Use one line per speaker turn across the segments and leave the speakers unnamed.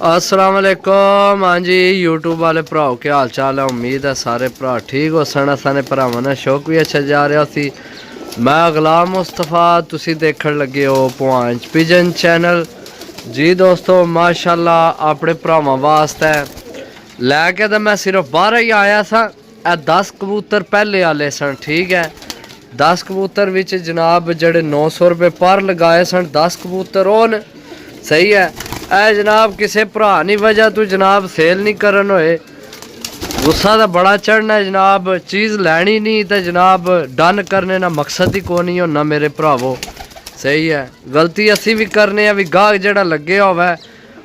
अस्सलाम वालेकुम। हाँ जी यूट्यूब वाले भराओ क्या हाल चाल है। उम्मीद है सारे भरा ठीक हो सन। सारे भरावां दा शौक भी अच्छा जा रहा सी। मैं गुलाम मुस्तफा, तुसी देखण लगे हो पवांच पिजन चैनल जी। दोस्तों माशाल्लाह अपने भरावां वास्ते लैके तो मैं सिर्फ 12 ही आया सा। 10 कबूतर पहले आले सन, ठीक है। 10 कबूतर विच जनाब जड़े 900 रुपये पर लगाए सन, 10 कबूतर होन, सही है। ऐ जनाब किसी भरा नहीं वजह तू जनाब सेल नहीं करन होए, गुस्सा तो बड़ा चढ़ना है जनाब। चीज़ लैनी नहीं तो जनाब डन करने ना मकसद ही को नहीं होना मेरे भरावो, सही है। गलती असी भी करने भी गाहक जड़ा लगे होवे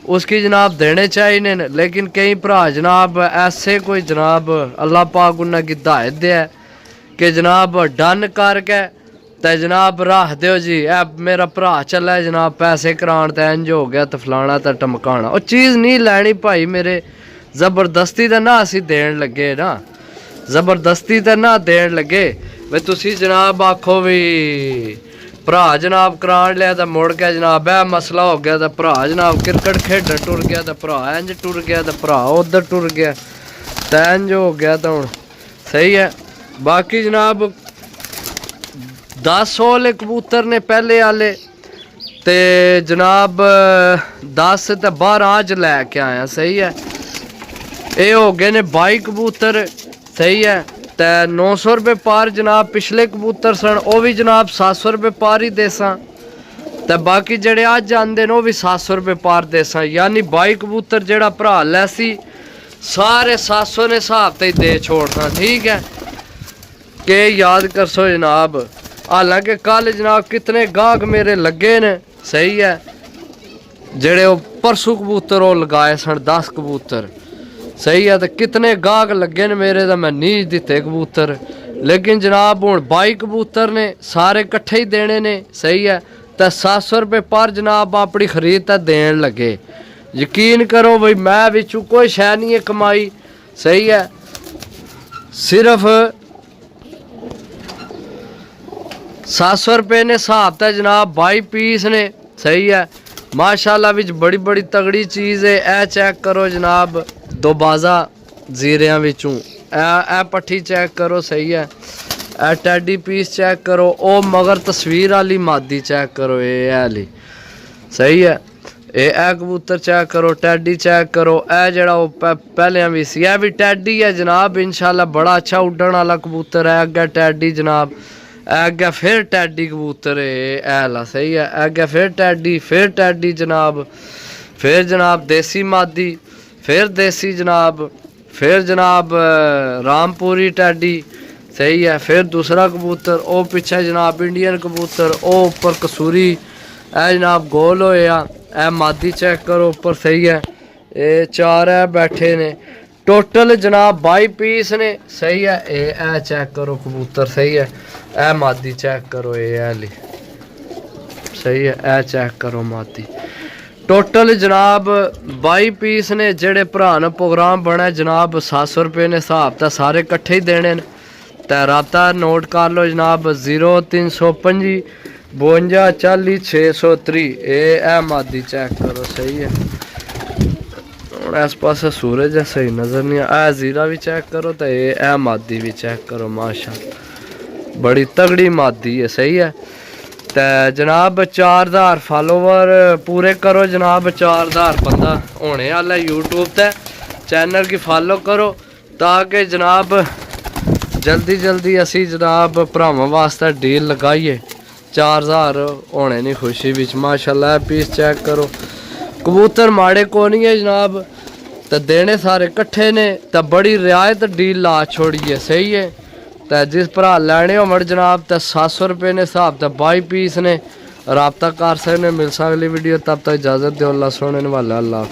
उसकी जनाब देने चाहिए न। लेकिन कई भरा जनाब ऐसे कोई जनाब अल्लाह पाक उन्हें की हिदायत दे कि जनाब डन करके तो जनाब रख दो जी। ऐ मेरा भरा चला जनाब पैसे करान तो इंज हो गया तो फलाना तो टमकाना। वो चीज़ नहीं लैनी भाई मेरे, जबरदस्ती तो ना असी देन लगे ना, जबरदस्ती तो ना देन लगे। वे तुसी जनाब आखो भी भरा जनाब करान लिया तो मुड़ के जनाब ऐ मसला हो गया तो भरा जनाब क्रिकेट खेडन टुर गया तो भरा इंज टुर गया तो भरा उधर टुर गया तो इंज हो गया तो हुण सही है। बाकी जनाब 10 वाले कबूतर ने पहले आले ते जनाब 10 ते 12 अज लैके आया, सही है। ये हो गए ने 22 कबूतर, सही है। ते 900 रुपये पार जनाब पिछले कबूतर सन वो भी जनाब 700 रुपये पार ही देसा। ते बाकी जड़े अज आंदे ने वो भी 700 रुपये पार देसा। यानी 22 कबूतर जड़ा भरा लैसी सारे 700 ने हिसाब ते दे छोड़ना, ठीक है। के याद कर सो जनाब। हालांकि कल जनाब कितने गाहक मेरे लगे ने, सही है। जेड़े वो परसों कबूतर वो लगाए सन 10 कबूतर, सही है। तो कितने गाहक लगे ने मेरे तो मैं नहीं दिते कबूतर। लेकिन जनाब हूँ 22 कबूतर ने सारे कट्ठे ही देने ने, सही है। तो 700 रुपये पर जनाब अपनी खरीद तो देन लगे। यकीन करो भाई मैं बिचू कोई शै नहीं है कमाई, सही है। सिर्फ 700 रुपये ने हिसाब था जनाब 22 पीस ने, सही है। माशाल्लाह विच बड़ी बड़ी तगड़ी चीज़ है। ए चेक करो जनाब दो बाजा जीरियां विचों ए पट्ठी चेक करो, सही है। ए टैडी पीस चेक करो, ओ मगर तस्वीर वाली मादी चेक करो, ये वाली, सही है। ए कबूतर चेक करो, टैडी चेक करो। ए जड़ा वो पहले भी सी भी टैडी है जनाब। इंशाल्लाह बड़ा अच्छा उड्डण वाला कबूतर है। अग्गे टैडी जनाब, अग्गे फिर टैडी कबूतर है, सही है। अग्गे फिर टैडी जनाब, फिर जनाब देसी मादी, फिर देसी जनाब, फिर जनाब रामपुरी टैडी, सही है। फिर दूसरा कबूतर ओ पीछे जनाब इंडियन कबूतर, ओ ऊपर कसूरी ए जनाब गोल होया। ए मादी चेक करो ऊपर, सही है। ये 4 है बैठे ने टोटल जनाब 22 पीस ने, सही है। ए चेक करो कबूतर, सही है। ए मादी चेक करो, ये वाली, सही है। ए चेक करो मादी। टोटल जनाब 22 पीस ने। जेड़े भरा ने प्रोग्राम बना जनाब 700 रुपये ने हिसाब तो सारे कट्ठे ही देने। तो राता नोट कर लो जनाब 0325 52 40 630। ए मादी चेक करो, सही है। इस पास सूरज है सही नज़र नहीं आ। जीरा भी चेक करो तो ये मादी भी चेक करो, माशाल्लाह बड़ी तगड़ी मादी है, सही है। तो जनाब 4000 फॉलोवर पूरे करो जनाब। 4000 बंदा होने वाला यूट्यूब पे, चैनल की फॉलो करो ताकि जनाब जल्दी जल्दी असी जनाब भरावां वास्ते डील लगाइए। 4000 होने नहीं खुशी बिच, माशाल्लाह। पीस चेक करो, कबूतर माड़े को नहीं है जनाब। तो देने सारे कट्ठे ने तो बड़ी रियायत डील ला छोड़ी है, सही है। तो जिस भरा लैने हो जनाब तो 700 रुपये ने हिसाब तो 22 पीस ने। रबता कर सकते मिल सकती वीडियो। तब तक इजाज़त दो, अल्लाह सोने वाला, अल्लाह।